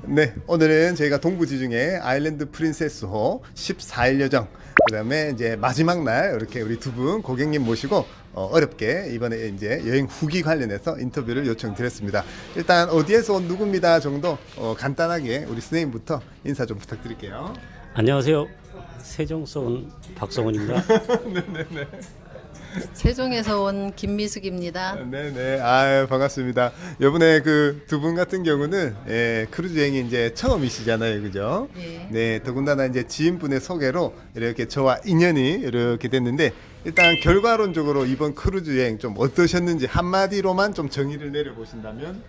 네, 오늘은 저희가 동부지중해 아일랜드 프린세스호 14일 여정, 그다음에 이제 마지막 날 이렇게 우리 두 분 고객님 모시고 어렵게 이번에 이제 여행 후기 관련해서 인터뷰를 요청드렸습니다. 일단 어디에서 온 누구입니다 정도 간단하게 우리 선생님부터 인사 좀 부탁드릴게요. 안녕하세요. 세종서 온 박성훈입니다. 세종에서 온 김미숙입니다. 네네, 아 반갑습니다. 이번에 그 두 분 같은 경우는 크루즈 여행이 이제 처음이시잖아요, 그죠? 예. 네, 더군다나 이제 지인분의 소개로 이렇게 저와 인연이 이렇게 됐는데 일단 결과론적으로 이번 크루즈 여행 좀 어떠셨는지 한마디로만 좀 정의를 내려보신다면?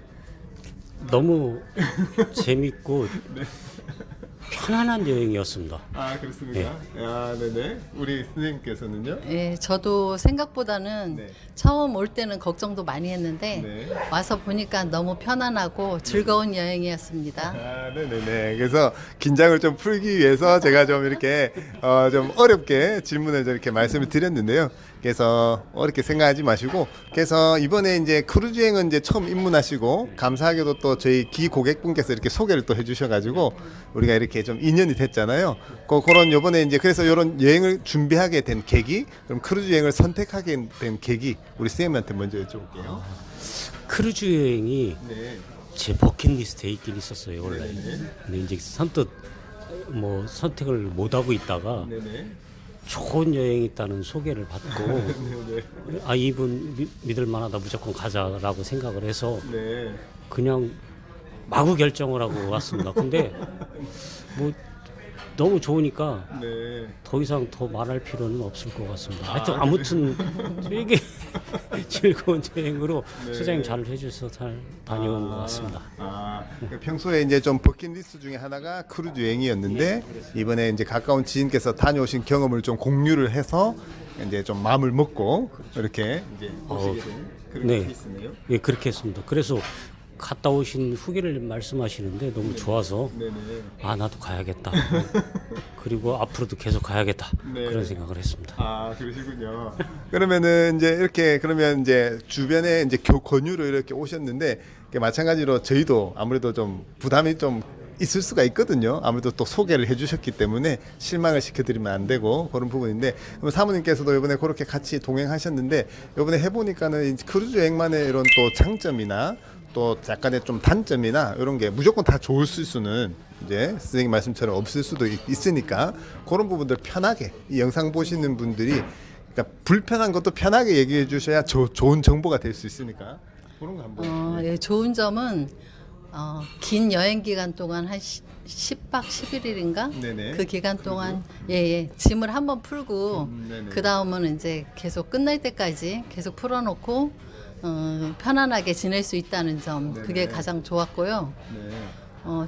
너무 재밌고 편안한 여행이었습니다. 아 그렇습니까? 아 네네. 우리 선생님께서는요? 예, 저도 생각보다는 네. 처음 올 때는 걱정도 많이 했는데 네. 와서 보니까 너무 편안하고 즐거운 여행이었습니다. 아, 네네네. 그래서 긴장을 좀 풀기 위해서 제가 좀 이렇게 좀 어렵게 질문을 이렇게 말씀을 드렸는데요. 그래서 어렵게 생각하지 마시고, 그래서 이번에 이제 크루즈 여행은 이제 처음 입문하시고 감사하게도 또 저희 기 고객분께서 이렇게 소개를 또 해주셔가지고 우리가 이렇게 좀 인연이 됐잖아요. 그런 요번에 이제 그래서 이런 여행을 준비하게 된 계기, 그럼 크루즈 여행을 선택하게 된 계기 우리 선생님한테 먼저 여쭤볼게요. 크루즈 여행이 네. 제 버킷리스트에 있긴 있었어요 원래. 네네. 근데 이제 선뜻 뭐 선택을 못 하고 있다가 네네. 좋은 여행이 있다는 소개를 받고 네네. 아 이분 믿을 만하다 무조건 가자라고 생각을 해서 네. 그냥 마구 결정을 하고 왔습니다. 근데 뭐 너무 좋으니까 네. 더 이상 더 말할 필요는 없을 것 같습니다. 하여튼 아무튼 되게 즐거운 여행으로 네. 소장님 잘 해주셔서 잘 다녀온 것 같습니다. 평소에 이제 좀 버킷리스트 중에 하나가 크루즈 여행이었는데 이번에 이제 가까운 지인께서 다녀오신 경험을 좀 공유를 해서 이제 좀 마음을 먹고 이렇게 이제 오시게 된 그런 네. 케이스네요. 예, 그렇게 했습니다. 그래서 갔다 오신 후기를 말씀하시는데 너무 좋아서 네네. 아 나도 가야겠다. 그리고 앞으로도 계속 가야겠다. 네. 그런 생각을 했습니다. 아 그러시군요. 그러면은 이제 이렇게 그러면 이제 주변에 이제 권유로 이렇게 오셨는데 마찬가지로 저희도 아무래도 좀 부담이 좀 있을 수가 있거든요. 아무래도 또 소개를 해주셨기 때문에 실망을 시켜드리면 안 되고 그런 부분인데 그럼 사모님께서도 이번에 그렇게 같이 동행하셨는데 이번에 해보니까는 이 크루즈 여행만의 이런 또 장점이나 또 약간의 좀 단점이나 이런 게 무조건 다 좋을 수는 이제 선생님 말씀처럼 없을 수도 있으니까 그런 부분들 편하게 이 영상 보시는 분들이 그러니까 불편한 것도 편하게 얘기해 주셔야 좋은 정보가 될 수 있으니까 그런 거 한번. 예, 좋은 점은 긴 여행 기간 동안 한 10박 11일인가? 네네. 그 기간 동안 짐을 한번 풀고 네네. 그 다음은 이제 계속 끝날 때까지 계속 풀어놓고 편안하게 지낼 수 있다는 점 네네. 그게 가장 좋았고요. 네.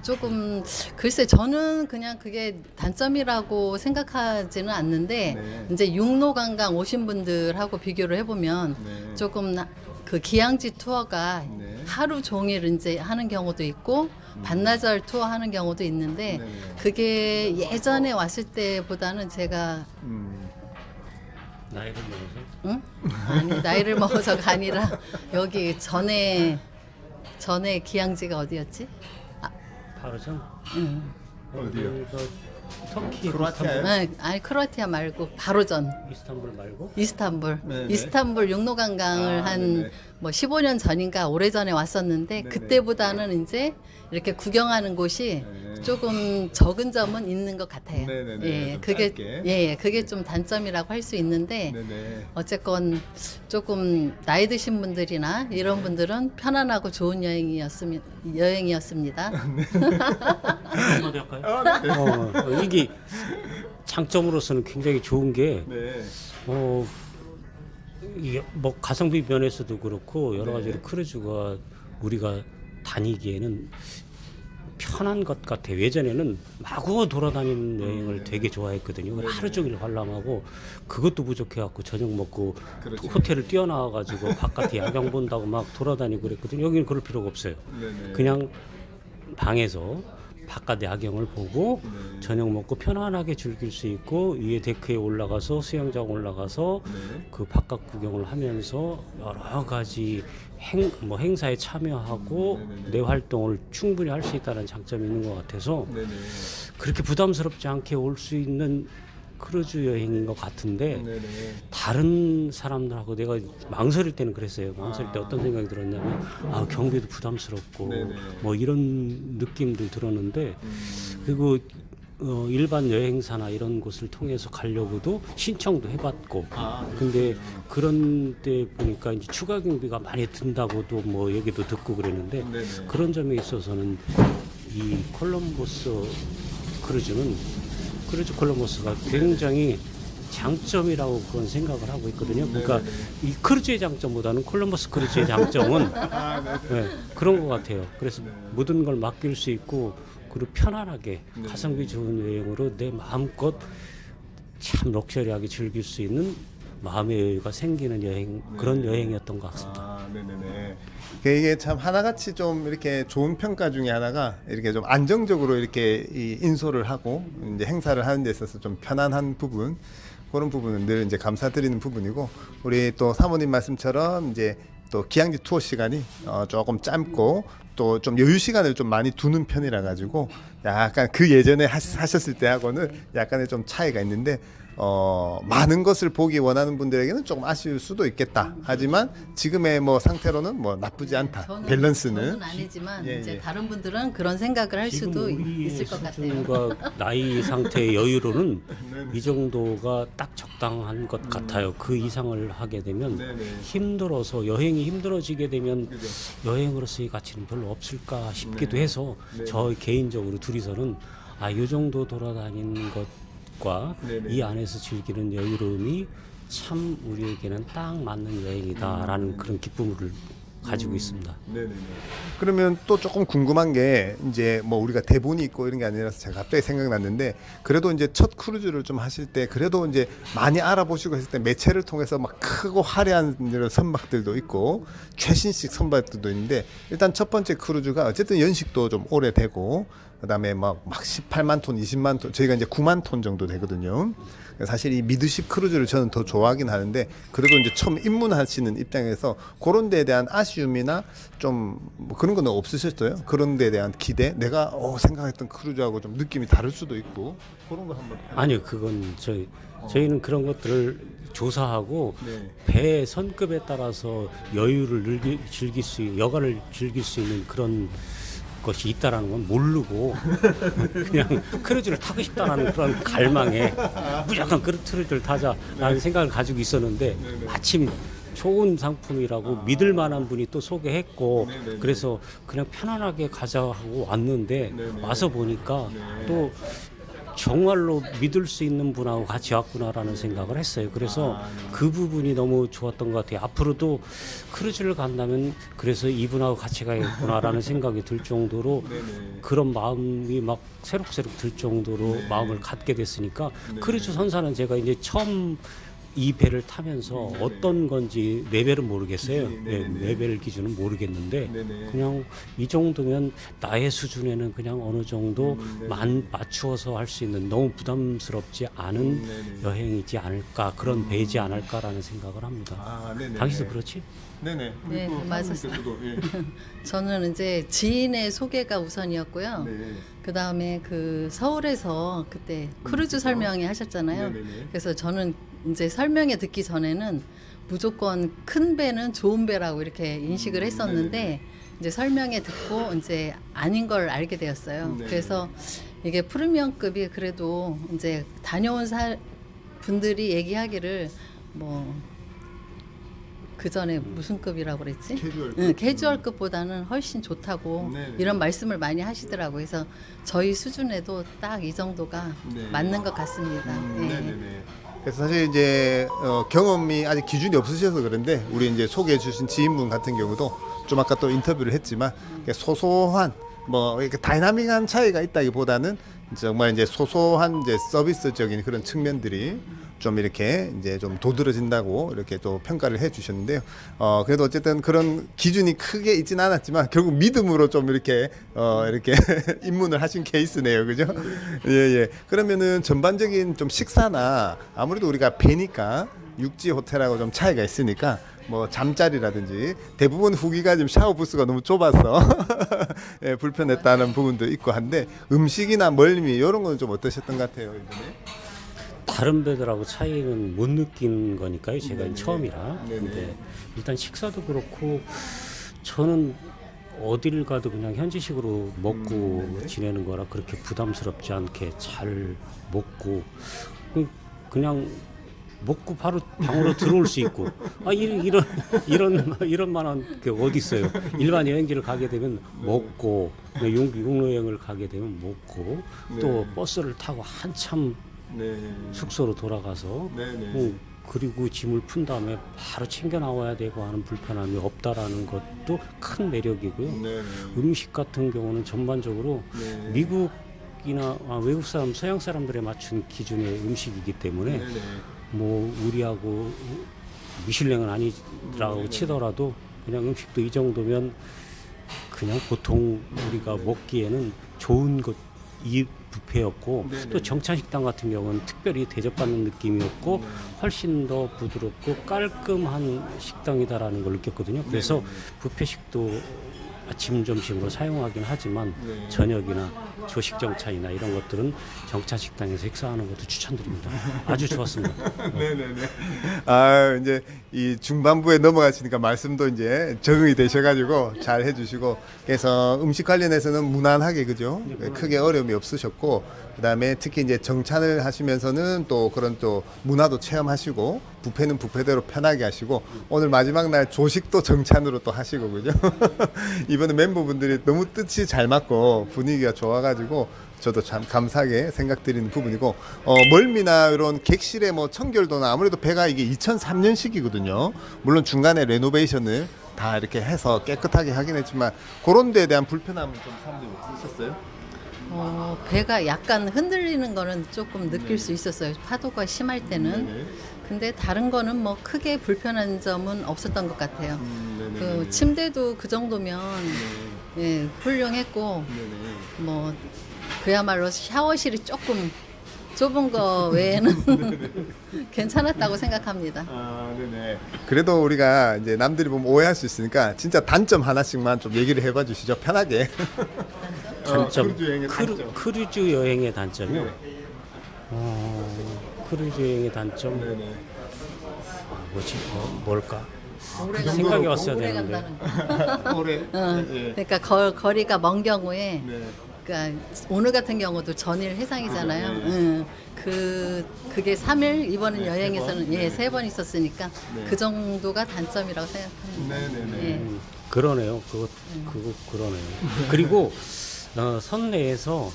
조금 글쎄 저는 그냥 그게 단점이라고 생각하지는 않는데 네. 이제 육로 관광 오신 분들하고 비교를 해보면 네. 조금 그 기항지 투어가 네. 하루 종일 이제 하는 경우도 있고 반나절 투어 하는 경우도 있는데 네. 그게 예전에 왔을 때보다는 제가 나이를 먹어서 응? 아니 나이를 먹어서가 아니라 여기 전에 기항지가 어디였지? 바로 전 어디요? 터키 크로아티아요? 아니 크로아티아 말고 바로 전 이스탄불 말고 이스탄불 네네. 이스탄불 육로 관광을 아, 한 네네. 뭐 15년 전인가 오래전에 왔었는데 네네. 그때보다는 이제 이렇게 구경하는 곳이 네. 조금 적은 점은 있는 것 같아요. 네네네. 예, 좀 그게 짧게. 그게 좀 단점이라고 할 수 있는데 네네. 어쨌건 조금 나이 드신 분들이나 이런 분들은 편안하고 좋은 여행이었습니다. 한마디 할까요? 이게 장점으로서는 굉장히 좋은 게 네. 이게 뭐 가성비 면에서도 그렇고 여러 네. 가지로 크루즈가 우리가 다니기에는 편한 것 같아요. 예전에는 마구 돌아다니는 여행을 되게 좋아했거든요. 하루 종일 관람하고 그것도 부족해갖고 저녁 먹고 그렇죠. 호텔을 뛰어나와가지고 바깥에 야경 본다고 막 돌아다니고 그랬거든요. 여기는 그럴 필요가 없어요. 네네. 그냥 방에서 바깥 야경을 보고 네. 저녁 먹고 편안하게 즐길 수 있고 위에 데크에 올라가서 수영장 올라가서 네. 그 바깥 구경을 하면서 여러 가지 행사에 참여하고 네네네. 내 활동을 충분히 할 수 있다는 장점이 있는 것 같아서 네네. 그렇게 부담스럽지 않게 올 수 있는 크루즈 여행인 것 같은데 네네. 다른 사람들하고 내가 망설일 때는 그랬어요. 망설일 때 어떤 생각이 들었냐면 경비도 부담스럽고 네네. 뭐 이런 느낌들 들었는데 그리고 일반 여행사나 이런 곳을 통해서 가려고도 신청도 해봤고 근데 그런 데 보니까 이제 추가 경비가 많이 든다고도 뭐 얘기도 듣고 그랬는데 네네. 그런 점에 있어서는 이 콜럼버스 크루즈 콜럼버스가 굉장히 장점이라고 그런 생각을 하고 있거든요. 그러니까 이 크루즈의 장점보다는 콜럼버스 크루즈의 장점은 네, 그런 것 같아요. 그래서 모든 걸 맡길 수 있고 그리고 편안하게 가성비 좋은 여행으로 내 마음껏 참 럭셔리하게 즐길 수 있는 마음의 여유가 생기는 여행 그런 여행이었던 것 같습니다. 네네네. 이게 참 하나같이 좀 이렇게 좋은 평가 중에 하나가 이렇게 좀 안정적으로 이렇게 이 인솔을 하고 이제 행사를 하는 데 있어서 좀 편안한 부분 그런 부분은 늘 이제 감사드리는 부분이고 우리 또 사모님 말씀처럼 이제 또 기항지 투어 시간이 조금 짧고 또 좀 여유 시간을 좀 많이 두는 편이라 가지고 약간 그 예전에 하셨을 때하고는 약간의 좀 차이가 있는데 많은 것을 보기 원하는 분들에게는 조금 아쉬울 수도 있겠다. 하지만 지금의 뭐 상태로는 뭐 나쁘지 않다. 밸런스는 저는 아니지만 예, 이제 예. 다른 분들은 그런 생각을 할 지금 수도 우리 있을 것 같아요. 수준과 나이 상태의 여유로는 이 정도가 딱 적당한 것 같아요. 그 이상을 하게 되면 네네. 힘들어서 여행이 힘들어지게 되면 여행으로서의 가치는 별로 없을까 싶기도 해서 저 개인적으로 둘이서는 이 정도 돌아다니는 것과 네네. 이 안에서 즐기는 여유로움이 참 우리에게는 딱 맞는 여행이다라는 그런 기쁨을 가지고 있습니다. 네네네. 그러면 또 조금 궁금한 게 이제 뭐 우리가 대본이 있고 이런 게 아니라서 제가 갑자기 생각났는데 그래도 이제 첫 크루즈를 좀 하실 때 그래도 이제 많이 알아보시고 했을 때 매체를 통해서 막 크고 화려한 이런 선박들도 있고 최신식 선박들도 있는데 일단 첫 번째 크루즈가 어쨌든 연식도 좀 오래되고 그다음에 막 18만 톤, 20만 톤 저희가 이제 9만 톤 정도 되거든요. 사실 이 미드십 크루즈를 저는 더 좋아하긴 하는데 그래도 이제 처음 입문하시는 입장에서 그런 데에 대한 아쉬움이나 좀 뭐 그런 건 없으셨어요? 그런 데에 대한 기대? 내가 생각했던 크루즈하고 좀 느낌이 다를 수도 있고 그런 거 한번 아니요, 그건 저희는 그런 것들을 조사하고 네. 배 선급에 따라서 여유를 즐길 수 여가를 즐길 수 있는 그런 것이 있다라는 건 모르고 그냥 크루즈를 타고 싶다라는 그런 갈망에 무조건 크루즈를 타자라는 생각을 가지고 있었는데 마침 좋은 상품이라고 믿을 만한 분이 또 소개했고 그래서 그냥 편안하게 가자 하고 왔는데 와서 보니까 또 정말로 믿을 수 있는 분하고 같이 왔구나라는 생각을 했어요. 그래서 그 부분이 너무 좋았던 것 같아요. 앞으로도 크루즈를 간다면 그래서 이분하고 같이 가야겠구나라는 생각이 들 정도로 그런 마음이 막 새록새록 들 정도로 마음을 갖게 됐으니까 크루즈 선사는 제가 이제 처음 이 배를 타면서 어떤 건지 레벨은 모르겠어요. 레벨 기준은 모르겠는데 그냥 이 정도면 나의 수준에는 그냥 어느 정도 맞추어서 할 수 있는 너무 부담스럽지 않은 여행이지 않을까 그런 배이지 않을까라는 생각을 합니다. 당신도 그렇지? 네네. 네, 맞았어요. 저는 이제 지인의 소개가 우선이었고요. 그 다음에 그 서울에서 그때 크루즈 설명회 하셨잖아요. 그래서 저는 이제 설명회 듣기 전에는 무조건 큰 배는 좋은 배라고 이렇게 인식을 했었는데 이제 설명회 듣고 이제 아닌 걸 알게 되었어요. 그래서 이게 프리미엄급이 그래도 이제 다녀온 분들이 얘기하기를 뭐 그 전에 무슨 급이라고 그랬지? 캐주얼급. 캐주얼급보다는 훨씬 좋다고 이런 말씀을 많이 하시더라고요. 그래서 저희 수준에도 딱 이 정도가 맞는 것 같습니다. 예. 그래서 사실 이제 경험이 아직 기준이 없으셔서 그런데 우리 이제 소개해 주신 지인분 같은 경우도 좀 아까 또 인터뷰를 했지만 소소한 뭐 이렇게 다이나믹한 차이가 있다기보다는 정말 이제 소소한 이제 서비스적인 그런 측면들이 좀 이렇게 이제 좀 도드러진다고 이렇게 또 평가를 해주셨는데요. 그래도 어쨌든 그런 기준이 크게 있지는 않았지만 결국 믿음으로 좀 이렇게 이렇게 입문을 하신 케이스네요, 그죠? 예. 그러면은 전반적인 좀 식사나 아무래도 우리가 배니까 육지 호텔하고 좀 차이가 있으니까 뭐 잠자리라든지 대부분 후기가 지금 샤워 부스가 너무 좁아서 예, 불편했다는 부분도 있고 한데 음식이나 멀미 이런 거는 좀 어떠셨던 것 같아요 이번에? 다른 배들하고 차이는 못 느낀 거니까요. 제가 처음이라. 네네. 근데 일단 식사도 그렇고 저는 어딜 가도 그냥 현지식으로 먹고 지내는 거라 그렇게 부담스럽지 않게 잘 먹고 그냥 먹고 바로 방으로 들어올 수 있고 이런 만한 게 어디 있어요. 일반 여행지를 가게 되면 먹고 육로 여행을 가게 되면 먹고 또 버스를 타고 한참 숙소로 돌아가서 그리고 짐을 푼 다음에 바로 챙겨 나와야 되고 하는 불편함이 없다라는 것도 큰 매력이고요. 음식 같은 경우는 전반적으로 미국이나 외국 사람, 서양 사람들에 맞춘 기준의 음식이기 때문에 뭐 우리하고 미슐랭은 아니라고 치더라도 그냥 음식도 이 정도면 그냥 보통 우리가 먹기에는 좋은 것 이 뷔페였고 또 정찬식당 같은 경우는 특별히 대접받는 느낌이었고 훨씬 더 부드럽고 깔끔한 식당이다라는 걸 느꼈거든요. 그래서 뷔페식도 아침 점심으로 사용하긴 하지만 저녁이나 조식 정찬이나 이런 것들은 정찬 식당에서 식사하는 것도 추천드립니다. 아주 좋았습니다. 네네네. 아 이제 이 중반부에 넘어가시니까 말씀도 이제 적응이 되셔가지고 잘 해주시고 그래서 음식 관련해서는 무난하게 그죠? 크게 어려움이 없으셨고 그다음에 특히 이제 정찬을 하시면서는 또 그런 또 문화도 체험하시고 뷔페는 뷔페대로 편하게 하시고 오늘 마지막 날 조식도 정찬으로 또 하시고 그죠? 이번에 멤버분들이 너무 뜻이 잘 맞고 분위기가 좋아가지고 저도 참 감사하게 생각드리는 부분이고 멀미나 이런 객실의 뭐 청결도나 아무래도 배가 이게 2003년식이거든요. 물론 중간에 레노베이션을 다 이렇게 해서 깨끗하게 하긴 했지만 그런 데에 대한 불편함은 좀 사람들이 없으셨어요? 배가 약간 흔들리는 거는 조금 느낄 수 있었어요. 파도가 심할 때는. 근데 다른 거는 뭐 크게 불편한 점은 없었던 것 같아요. 그 침대도 그 정도면 예, 훌륭했고 뭐 그야말로 샤워실이 조금 좁은 거 외에는 괜찮았다고 생각합니다. 아, 네네. 그래도 우리가 이제 남들이 보면 오해할 수 있으니까 진짜 단점 하나씩만 좀 얘기를 해봐 주시죠. 편하게. 단점 크루즈 여행의 단점. 크루즈 여행의 단점이요. 크루즈 여행의 단점 뭐지? 뭘까? 오래 생각이 간다는- 왔어야 오래 되는데. 간다는 거. 올해. 그러니까 거리가 먼 경우에 그러니까 오늘 같은 경우도 전일 해상이잖아요. 그게 3일 이번 여행에서는 예, 3번 있었으니까 그 정도가 단점이라고 생각합니다. 예. 그러네요. 그거 그러네요. 그리고 선내에서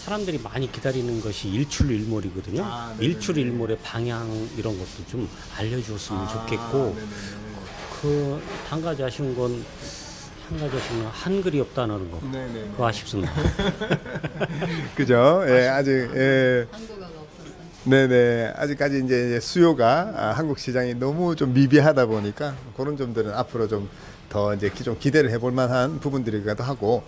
사람들이 많이 기다리는 것이 일출일몰이거든요. 일출일몰의 방향 이런 것도 좀 알려주었으면 좋겠고 그 한 가지 아쉬운 건 한글이 없다는 거. 그거 아쉽습니다. 그죠? 예, 아직 예. 한국어가 없었어요. 네네. 아직까지 이제 수요가 한국 시장이 너무 좀 미비하다 보니까 그런 점들은 앞으로 좀 더 이제 좀 기대를 해볼 만한 부분들이기도 하고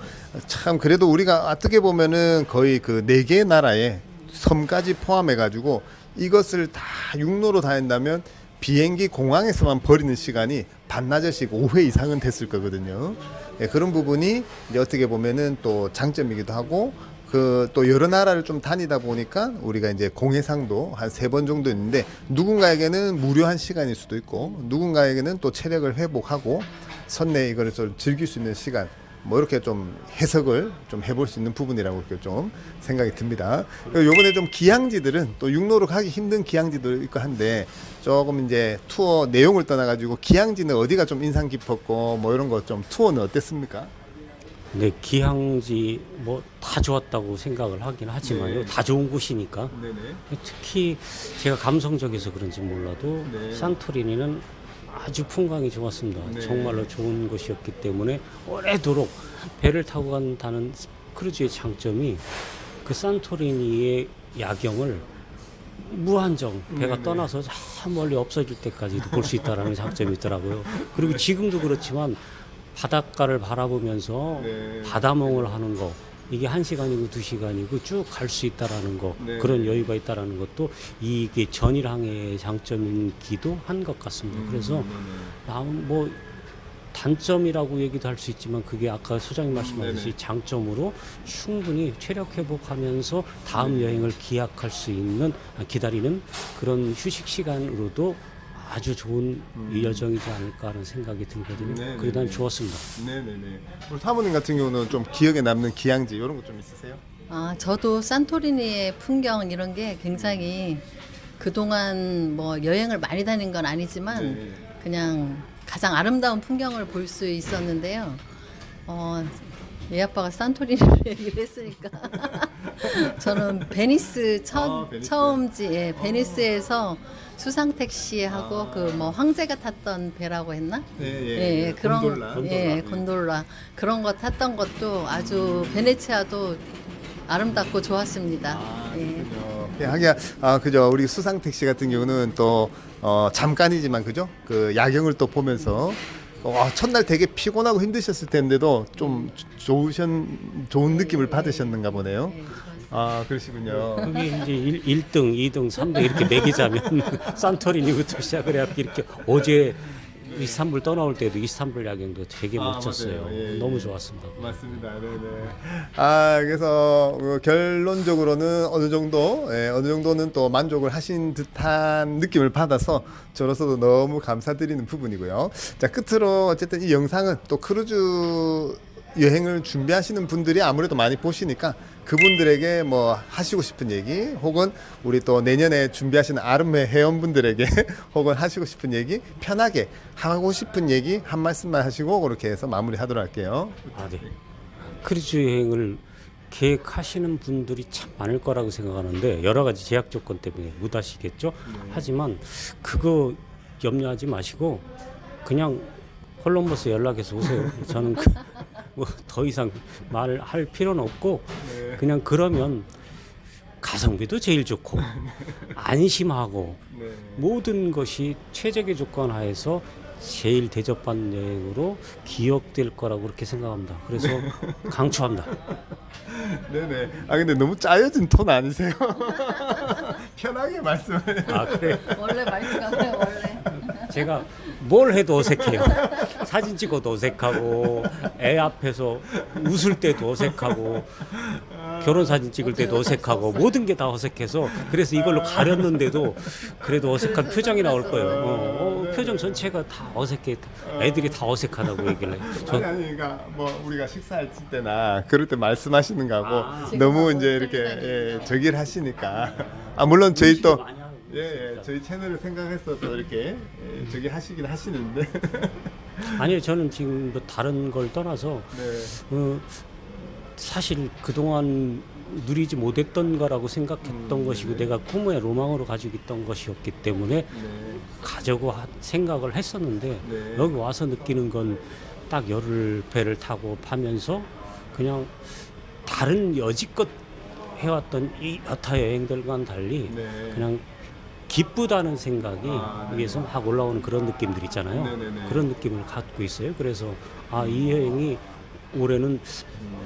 참 그래도 우리가 어떻게 보면은 거의 그 4개의 나라에 섬까지 포함해 가지고 이것을 다 육로로 다닌다면 비행기 공항에서만 버리는 시간이 반나절씩 5회 이상은 됐을 거거든요. 예, 그런 부분이 이제 어떻게 보면은 또 장점이기도 하고 그 또 여러 나라를 좀 다니다 보니까 우리가 이제 공해상도 한 3번 정도 있는데 누군가에게는 무료한 시간일 수도 있고 누군가에게는 또 체력을 회복하고 선내 이거를 좀 즐길 수 있는 시간 뭐 이렇게 좀 해석을 좀 해볼 수 있는 부분이라고 이렇게 좀 생각이 듭니다. 그리고 요번에 좀 기항지들은 또 육로로 가기 힘든 기항지도 있고 한데 조금 이제 투어 내용을 떠나가지고 기항지는 어디가 좀 인상 깊었고 뭐 이런 거 좀 투어는 어땠습니까? 네, 기항지 뭐 다 좋았다고 생각을 하긴 하지만요. 다 좋은 곳이니까. 특히 제가 감성적이어서 그런지 몰라도 산토리니는 아주 풍광이 좋았습니다. 정말로 좋은 곳이었기 때문에 오래도록 배를 타고 간다는 크루즈의 장점이 그 산토리니의 야경을 무한정 배가 떠나서 저 멀리 없어질 때까지도 볼 수 있다라는 장점이 있더라고요. 그리고 지금도 그렇지만 바닷가를 바라보면서 바다멍을 하는 거 이게 1시간이고 2시간이고 쭉 갈 수 있다라는 거 그런 여유가 있다라는 것도 이게 전일항해의 장점이기도 한 것 같습니다. 그래서 뭐 단점이라고 얘기도 할 수 있지만 그게 아까 소장님 말씀하셨듯이 장점으로 충분히 체력 회복하면서 다음 여행을 기다리는 그런 휴식 시간으로도 아주 좋은 여정이지 않을까 하는 생각이 들거든요. 그래서 난 좋았습니다. 네네네. 우리 사모님 같은 경우는 좀 기억에 남는 기항지 이런 거 좀 있으세요? 저도 산토리니의 풍경 이런 게 굉장히 그동안 뭐 여행을 많이 다닌 건 아니지만 그냥 가장 아름다운 풍경을 볼 수 있었는데요. 얘 아빠가 산토리니를 얘기를 했으니까 저는 베니스 처음지 베니스에서 수상 택시하고 그 뭐 황제가 탔던 배라고 했나? 그런 곤돌라 그런 거 탔던 것도 아주 베네치아도 아름답고 좋았습니다. 하기야 그죠. 우리 수상 택시 같은 경우는 또 잠깐이지만 그죠. 그 야경을 또 보면서 첫날 되게 피곤하고 힘드셨을 텐데도 좀 좋은 느낌을 받으셨는가 보네요. 그러시군요. 그게 이제 1등, 2등, 3등 이렇게 매기자면 산토리니부터 시작을 해서 이렇게 어제 이스탄불 떠나올 때도 이스탄불 야경도 되게 멋졌어요. 너무 좋았습니다. 맞습니다. 네네. 그래서 결론적으로는 어느 정도는 또 만족을 하신 듯한 느낌을 받아서 저로서도 너무 감사드리는 부분이고요. 자, 끝으로 어쨌든 이 영상은 또 크루즈 여행을 준비하시는 분들이 아무래도 많이 보시니까 그분들에게 뭐 하시고 싶은 얘기 혹은 우리 또 내년에 준비하시는 아름해 회원분들에게 혹은 하시고 싶은 얘기 편하게 하고 싶은 얘기 한 말씀만 하시고 그렇게 해서 마무리하도록 할게요. 네. 크루즈 여행을 계획하시는 분들이 참 많을 거라고 생각하는데 여러 가지 제약 조건 때문에 못 하시겠죠. 하지만 그거 염려하지 마시고 그냥 콜럼버스 연락해서 오세요. 저는 뭐 더 이상 말할 필요는 없고 그냥 그러면 가성비도 제일 좋고 안심하고 모든 것이 최적의 조건 하에서 제일 대접받는 여행으로 기억될 거라고 그렇게 생각합니다. 그래서 강추합니다. 네네. 근데 너무 짜여진 톤 아니세요? 편하게 말씀을. 그래. 원래 말투가 그래 원래. 제가 뭘 해도 어색해요. 사진 찍어도 어색하고 애 앞에서 웃을 때도 어색하고 결혼 사진 찍을 때도 어색하고 모든 게 다 어색해서 그래서 이걸로 가렸는데도 그래도 어색한 표정이 나올 거예요. 표정 전체가 다 어색해. 애들이 다 어색하다고 얘기를 해요. 그러니까 뭐 우리가 식사할 때나 그럴 때 말씀하시는 거하고 너무 이제 이렇게 저기를 하시니까 물론 저희 또 저희 채널을 생각해서 또 이렇게 저기 하시긴 하시는데 아니요, 저는 지금 뭐 다른 걸 떠나서 사실 그동안 누리지 못했던 거라고 생각했던 것이고 내가 꿈의 로망으로 가지고 있던 것이었기 때문에 가자고 생각을 했었는데 여기 와서 느끼는 건 딱 열흘배를 타고 파면서 그냥 다른 여지껏 해왔던 이 여타 여행들과는 달리 그냥 기쁘다는 생각이 위에서 막 올라오는 그런 느낌들 있잖아요. 그런 느낌을 갖고 있어요. 그래서 이 여행이 올해는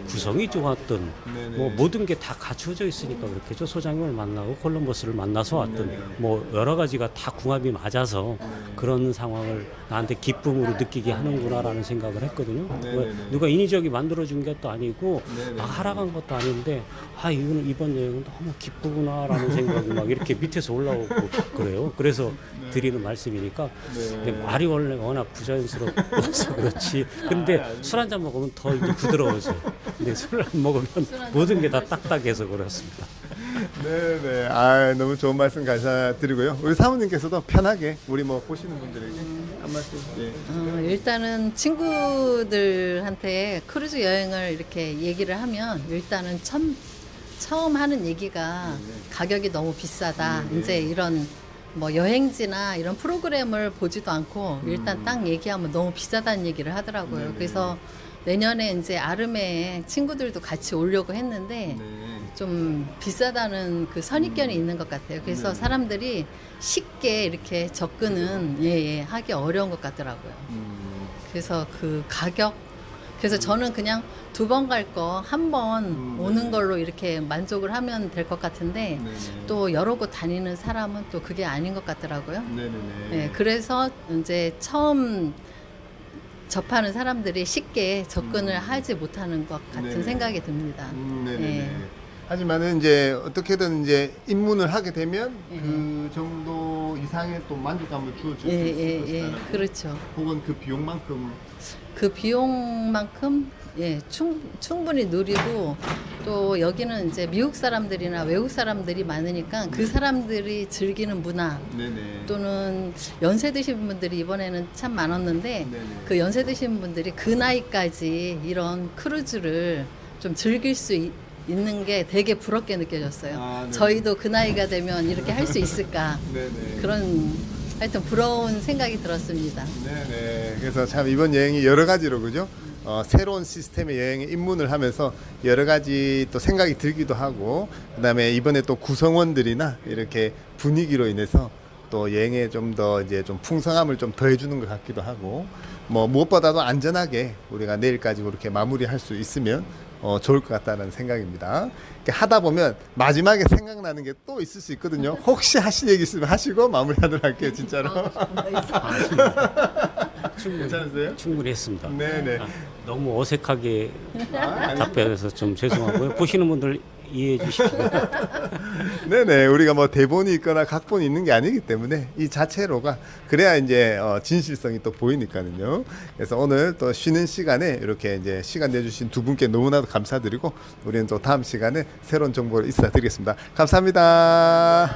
구성이 좋았던 뭐 모든 게 다 갖추어져 있으니까 그렇겠죠. 소장님을 만나고 콜럼버스를 만나서 왔던 뭐 여러 가지가 다 궁합이 맞아서 그런 상황을 나한테 기쁨으로 느끼게 하는구나라는 생각을 했거든요. 누가 인위적이 만들어준 것도 아니고 하락한 것도 아닌데 이번 여행은 너무 기쁘구나라는 생각이 막 이렇게 밑에서 올라오고 그래요. 그래서 드리는 말씀이니까 근데 말이 원래 워낙 부자연스럽서 그렇지. 근데 술 한잔 먹으면 더 이제 부드러워져요. 근데 술 안 먹으면 모든 게 다 딱딱해서 그렇습니다. 네네. 너무 좋은 말씀 감사드리고요. 우리 사모님께서도 편하게 우리 뭐 보시는 분들에게 한 말씀. 일단은 친구들한테 크루즈 여행을 이렇게 얘기를 하면 일단은 처음 하는 얘기가 가격이 너무 비싸다. 이제 이런 뭐 여행지나 이런 프로그램을 보지도 않고 일단 딱 얘기하면 너무 비싸다는 얘기를 하더라고요. 그래서 내년에 이제 아름에 친구들도 같이 오려고 했는데 좀 비싸다는 그 선입견이 있는 것 같아요. 그래서 사람들이 쉽게 이렇게 접근은 하기 어려운 것 같더라고요. 그래서 그 가격, 그래서 저는 그냥 2번 갈 거 한 번 오는 걸로 이렇게 만족을 하면 될 것 같은데 또 여러 곳 다니는 사람은 또 그게 아닌 것 같더라고요. 네, 그래서 이제 처음 접하는 사람들이 쉽게 접근을 하지 못하는 것 같은 네네. 생각이 듭니다. 예. 하지만은 이제 어떻게든 이제 입문을 하게 되면 예. 그 정도 이상의 또 만족감을 주어줄 수 있을 것이다. 그렇죠. 혹은 그 비용만큼 그 비용만큼 충분히 누리고 또 여기는 이제 미국 사람들이나 외국 사람들이 많으니까 그 사람들이 즐기는 문화 네네. 또는 연세 드신 분들이 이번에는 참 많았는데 네네. 그 연세 드신 분들이 그 나이까지 이런 크루즈를 좀 즐길 수 있는 게 되게 부럽게 느껴졌어요. 아, 네네. 저희도 그 나이가 되면 이렇게 할 수 있을까 네네. 그런 하여튼 부러운 생각이 들었습니다. 네네. 그래서 참 이번 여행이 여러 가지로 그죠? 새로운 시스템의 여행에 입문을 하면서 여러 가지 또 생각이 들기도 하고 그다음에 이번에 또 구성원들이나 이렇게 분위기로 인해서 또 여행에 좀 더 이제 좀 풍성함을 좀 더해주는 것 같기도 하고 뭐 무엇보다도 안전하게 우리가 내일까지 그렇게 마무리할 수 있으면 좋을 것 같다는 생각입니다. 이렇게 하다 보면 마지막에 생각나는 게 또 있을 수 있거든요. 혹시 하실 얘기 있으면 하시고 마무리하도록 할게요, 진짜로. 괜찮으세요? 충분히 했습니다. 네네. 너무 어색하게 답변해서 좀 죄송하고요. 보시는 분들 이해해 주십시오. 네네. 우리가 뭐 대본이 있거나 각본이 있는 게 아니기 때문에 이 자체로가 그래야 이제 진실성이 또 보이니까는요. 그래서 오늘 또 쉬는 시간에 이렇게 이제 시간 내주신 두 분께 너무나도 감사드리고 우리는 또 다음 시간에 새로운 정보를 인사드리겠습니다. 감사합니다.